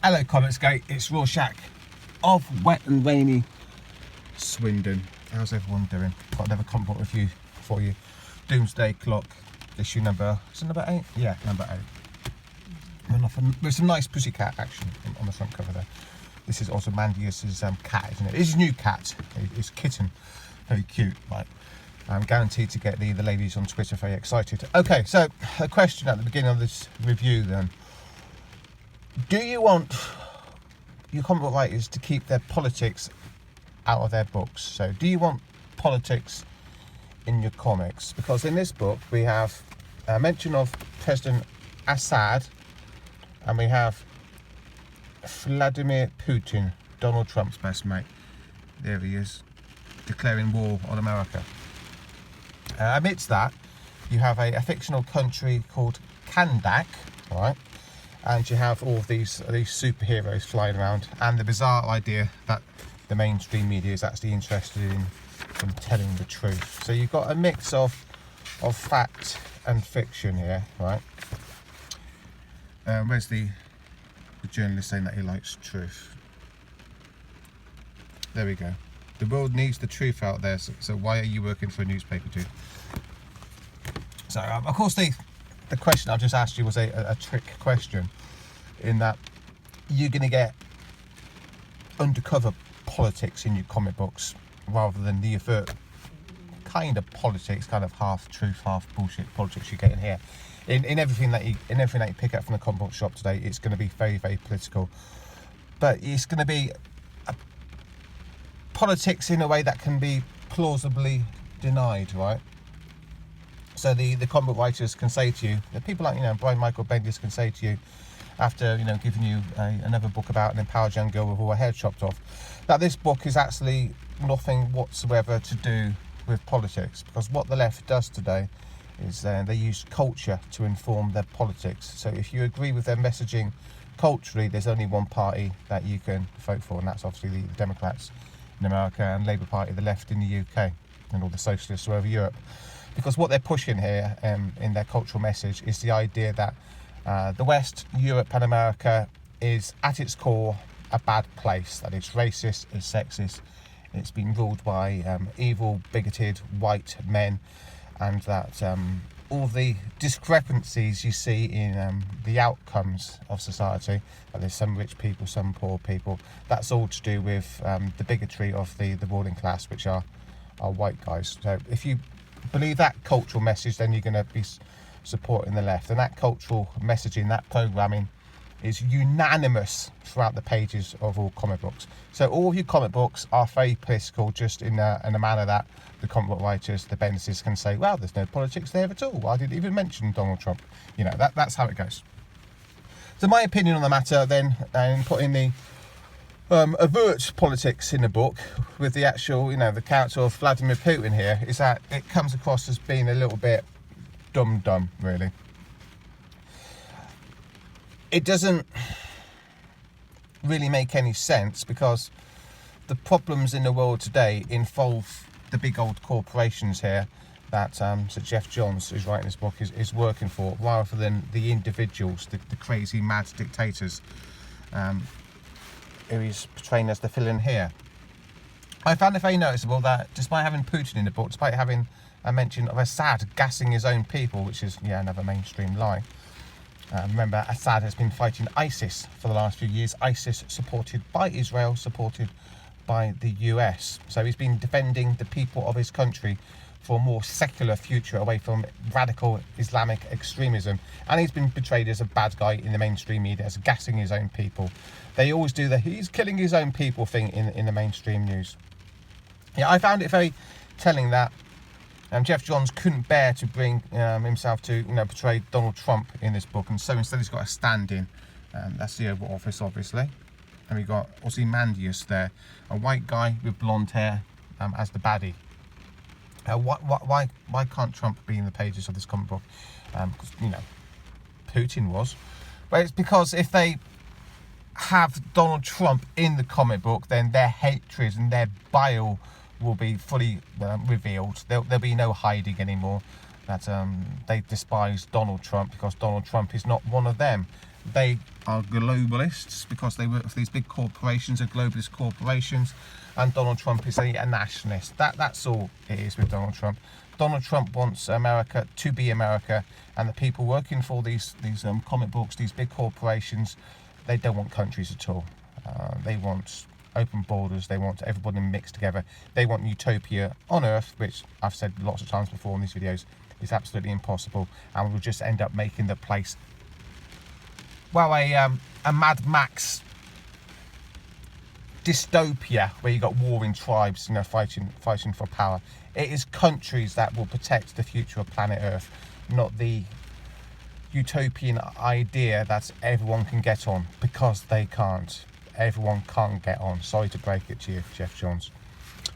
Hello Comics Gate, it's Rorschach of wet and rainy Swindon. How's everyone doing? Got another comic book review for you. Doomsday Clock, issue number, is it number 8? Yeah, number 8. With some nice pussycat action on the front cover there. This is also Mandius's cat, isn't it? It's his new cat, his kitten. Very cute, right? I'm guaranteed to get the ladies on Twitter very excited. Okay, so a question at the beginning of this review then. Do you want your comic book writers to keep their politics out of their books? So do you want politics in your comics? Because in this book we have a mention of President Assad and we have Vladimir Putin, Donald Trump's best mate. There he is, declaring war on America. Amidst that, you have a fictional country called Kandak, right? And you have all of these superheroes flying around, and the bizarre idea that the mainstream media is actually interested in telling the truth. So you've got a mix of fact and fiction here, right? Where's the journalist saying that he likes truth? There we go. The world needs the truth out there, so why are you working for a newspaper, dude? So, of course, the question I've just asked you was a trick question, in that you're going to get undercover politics in your comic books rather than the overt kind of politics, kind of half truth, half bullshit politics you're getting here. In everything that you pick up from the comic book shop today, it's going to be very, very political, but it's going to be politics in a way that can be plausibly denied, right? So the comic book writers can say to you, the people like Brian Michael Bendis can say to you, after giving you another book about an empowered young girl with all her hair chopped off, that this book is actually nothing whatsoever to do with politics, because what the left does today is they use culture to inform their politics. So if you agree with their messaging culturally, there's only one party that you can vote for, and that's obviously the Democrats in America and Labour Party, the left in the UK, and all the socialists all over Europe. Because what they're pushing here in their cultural message is the idea that the West, Europe and America is at its core a bad place, that it's racist, it's sexist, it's been ruled by evil, bigoted white men, and that all the discrepancies you see in the outcomes of society, that there's some rich people, some poor people, that's all to do with the bigotry of the ruling class, which are white guys. So if you believe that cultural message, then you're going to be supporting the left, and that cultural messaging, that programming is unanimous throughout the pages of all comic books. So all of your comic books are very political, just in a manner that the comic book writers, the Bendises, can say, well, there's no politics there at all, I didn't even mention Donald Trump. That's how it goes. So my opinion on the matter then, and putting the overt politics in the book with the actual, the character of Vladimir Putin here, is that it comes across as being a little bit dumb, really. It doesn't really make any sense, because the problems in the world today involve the big old corporations here that Sir Jeff Johns, who's writing this book, is working for, rather than the individuals, the crazy mad dictators who he's portraying as the villain here. I found it very noticeable that despite having Putin in the book, despite having a mention of Assad gassing his own people, which is another mainstream lie. Remember, Assad has been fighting ISIS for the last few years. ISIS supported by Israel, supported by the US. So he's been defending the people of his country for a more secular future, away from radical Islamic extremism. And he's been portrayed as a bad guy in the mainstream media, as gassing his own people. They always do the he's killing his own people thing in the mainstream news. I found it very telling that Jeff Johns couldn't bear to bring himself to portray Donald Trump in this book, and so instead he's got a stand-in. That's the Oval Office, obviously, and we got Ozymandias there, a white guy with blonde hair as the baddie. Why can't Trump be in the pages of this comic book? Because Putin was, but it's because if they have Donald Trump in the comic book, then their hatred and their bile will be fully revealed. There'll be no hiding anymore. That they despise Donald Trump because Donald Trump is not one of them. They are globalists because they work for these big corporations, are globalist corporations, and Donald Trump is a nationalist. That's all it is with Donald Trump. Donald Trump wants America to be America, and the people working for these comic books, these big corporations, they don't want countries at all. They want open borders. They want everybody mixed together. They want utopia on Earth, which I've said lots of times before in these videos is absolutely impossible, and we'll just end up making the place, well, a Mad Max dystopia where you got warring tribes, you know, fighting for power. It is countries that will protect the future of planet Earth, not the utopian idea that everyone can get on, because they can't. Everyone can't get on. Sorry to break it to you, Jeff Johns.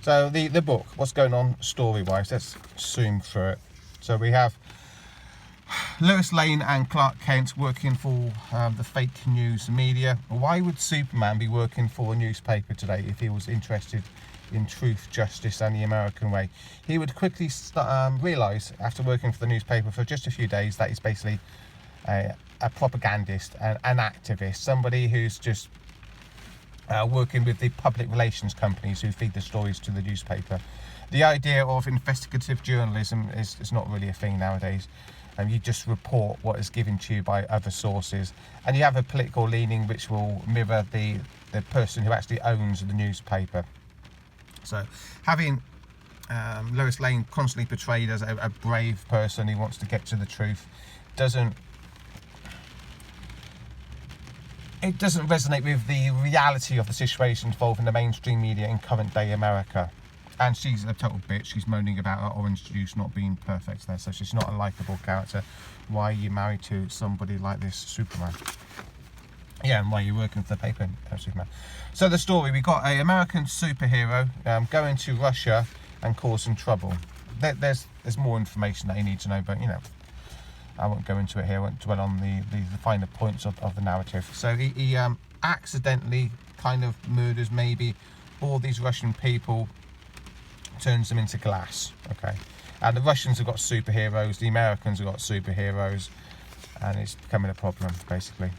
So the book, what's going on story-wise? Let's zoom through it. So we have Lois Lane and Clark Kent working for the fake news media. Why would Superman be working for a newspaper today if he was interested in truth, justice and the American way? He would quickly realise, after working for the newspaper for just a few days, that he's basically a propagandist, an activist, somebody who's just working with the public relations companies who feed the stories to the newspaper. The idea of investigative journalism is not really a thing nowadays. You just report what is given to you by other sources, and you have a political leaning which will mirror the person who actually owns the newspaper. So having Lois Lane constantly portrayed as a brave person who wants to get to the truth doesn't resonate with the reality of the situation involving the mainstream media in current day America. And she's a total bitch. She's moaning about her orange juice not being perfect there, so she's not a likeable character. Why are you married to somebody like this, Superman? Yeah, and why are you working for the paper, Superman? So the story, we got an American superhero going to Russia and causing trouble. There's more information that you need to know, but you know, I won't go into it here. I won't dwell on the finer points of the narrative. So he accidentally kind of murders maybe all these Russian people, turns them into glass. Okay, and the Russians have got superheroes, the Americans have got superheroes, and it's becoming a problem. Basically,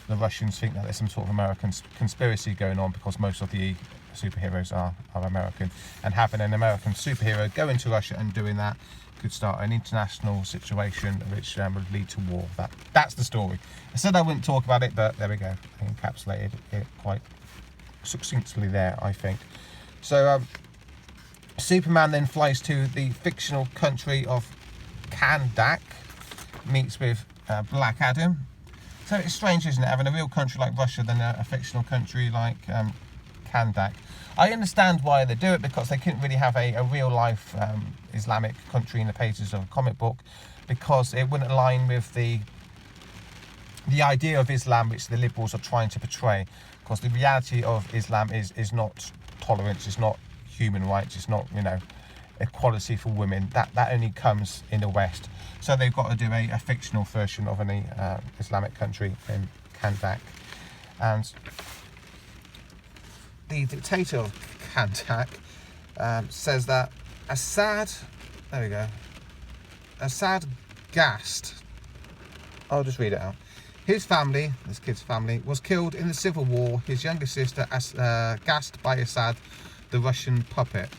the Russians think that there's some sort of American conspiracy going on because most of the superheroes are American, and having an American superhero go into Russia and doing that could start an international situation which would lead to war. That's the story. I said I wouldn't talk about it, but there we go. I encapsulated it quite succinctly there, I think. So Superman then flies to the fictional country of Kandak, meets with Black Adam. So it's strange, isn't it, having a real country like Russia than a fictional country like Kandak. I understand why they do it, because they couldn't really have a real life Islamic country in the pages of a comic book, because it wouldn't align with the idea of Islam which the liberals are trying to portray. Because the reality of Islam is not tolerance, it's not human rights, it's not, you know, equality for women. That only comes in the West. So they've got to do a fictional version of an Islamic country in Kandak. And the dictator of Kandak says that Assad gassed, I'll just read it out. His family, this kid's family, was killed in the civil war. His younger sister gassed by Assad, the Russian puppet.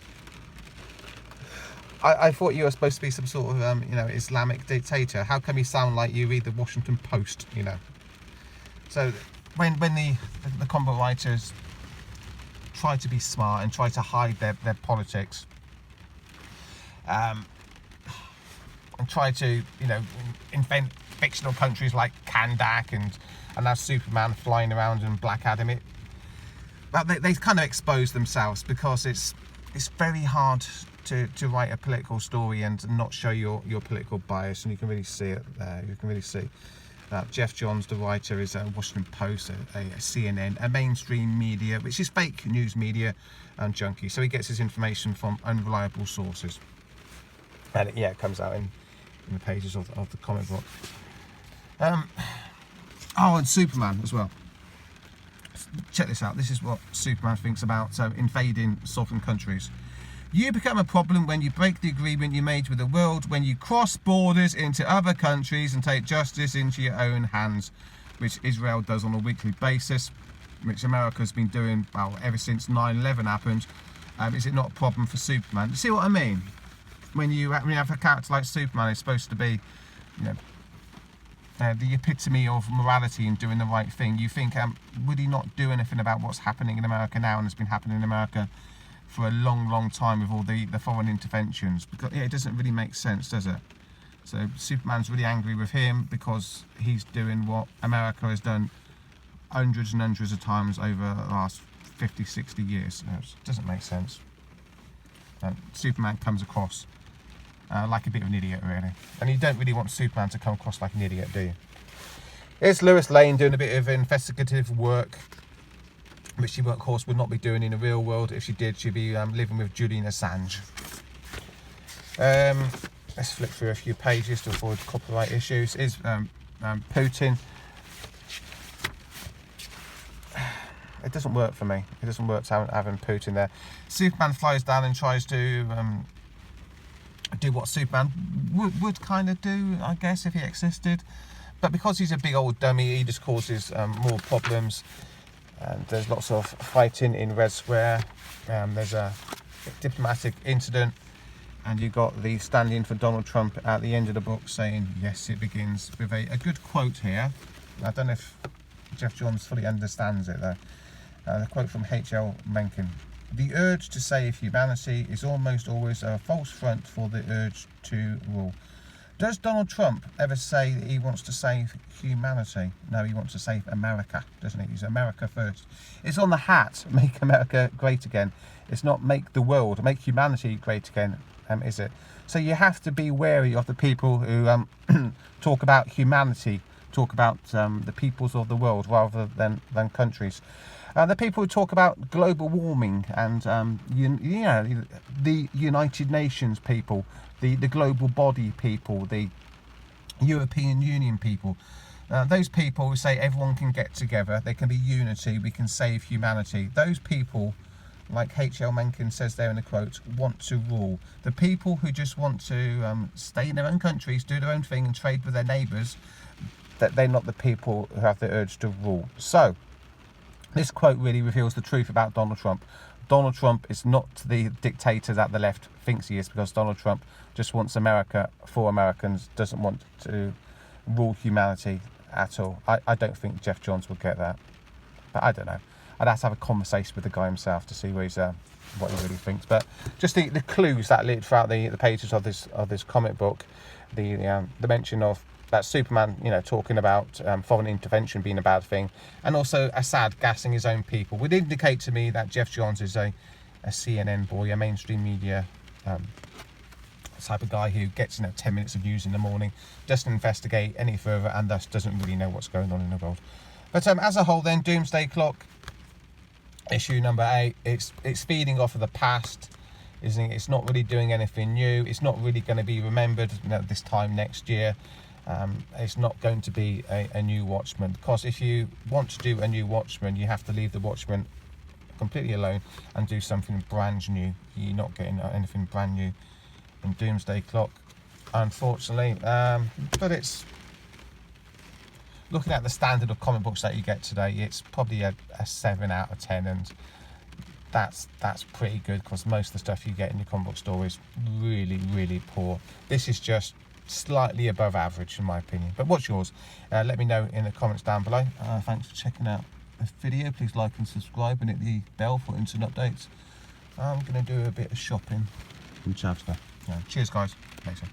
I thought you were supposed to be some sort of you know, Islamic dictator. How come you sound like you read the Washington Post, you know? So when the comic writers try to be smart and try to hide their politics, and try to, you know, invent fictional countries like Kandak and have Superman flying around and Black Adam, they kind of expose themselves, because it's very hard to write a political story and not show your political bias, and you can really see it there. You can really see that Jeff Johns, the writer, is a Washington Post, a CNN, a mainstream media, which is fake news media and junkie. So he gets his information from unreliable sources, and it comes out in the pages of the comic book. And Superman as well. Check this out. This is what Superman thinks about invading sovereign countries. You become a problem when you break the agreement you made with the world, when you cross borders into other countries and take justice into your own hands. which Israel does on a weekly basis, which America's been doing, well, ever since 9/11 happened. Is it not a problem for Superman? You see what I mean? When you have a character like Superman, it's supposed to be, you know, the epitome of morality and doing the right thing. You think, would he not do anything about what's happening in America now and has been happening in America for a long time with all the foreign interventions? Because it doesn't really make sense, does it? So Superman's really angry with him because he's doing what America has done hundreds and hundreds of times over the last 50, 60 years. It doesn't make sense. Superman comes across like a bit of an idiot, really. And you don't really want Superman to come across like an idiot, do you? Here's Lois Lane doing a bit of investigative work, which she, of course, would not be doing in the real world. If she did, she'd be living with Julian Assange. Let's flip through a few pages to avoid copyright issues. Is Putin. It doesn't work for me. It doesn't work having Putin there. Superman flies down and tries to do what Superman would kind of do, I guess, if he existed. But because he's a big old dummy, he just causes more problems. And there's lots of fighting in Red Square. There's a diplomatic incident. And you got the stand-in for Donald Trump at the end of the book saying, yes, it begins with a good quote here. I don't know if Jeff Johns fully understands it, though. The quote from H.L. Mencken. The urge to save humanity is almost always a false front for the urge to rule. Does Donald Trump ever say that he wants to save humanity? No, he wants to save America, doesn't he? He's America first. It's on the hat, make America great again. It's not make the world, make humanity great again, is it? So you have to be wary of the people who talk about humanity, talk about the peoples of the world rather than countries. The people who talk about global warming and the United Nations people, the global body people, the European Union people, those people who say everyone can get together, there can be unity, we can save humanity. Those people, like H.L. Mencken says there in the quote, want to rule. The people who just want to stay in their own countries, do their own thing and trade with their neighbours, that they're not the people who have the urge to rule. So this quote really reveals the truth about Donald Trump. Donald Trump is not the dictator that the left thinks he is, because Donald Trump just wants America for Americans, doesn't want to rule humanity at all. I don't think Jeff Johns would get that. But I don't know. I'd have to have a conversation with the guy himself to see where he's, what he really thinks. But just the clues that lit throughout the pages of this comic book, the mention of that Superman, talking about foreign intervention being a bad thing, and also Assad gassing his own people, would indicate to me that Jeff Johns is a CNN boy, a mainstream media type of guy who gets 10 minutes of news in the morning, doesn't investigate any further, and thus doesn't really know what's going on in the world. But as a whole, then, Doomsday Clock, issue number 8, it's feeding off of the past. Isn't it? It's not really doing anything new. It's not really going to be remembered this time next year. It's not going to be a new Watchmen, because if you want to do a new Watchmen, you have to leave the Watchmen completely alone and do something brand new. You're not getting anything brand new in Doomsday Clock, unfortunately. But it's, looking at the standard of comic books that you get today, it's probably a 7 out of 10, and that's pretty good, because most of the stuff you get in your comic book store is really, really poor. This is just slightly above average in my opinion. But what's yours? Let me know in the comments down below. Thanks for checking out the video. Please like and subscribe and hit the bell for instant updates. I'm going to do a bit of shopping. Cheers guys. Later.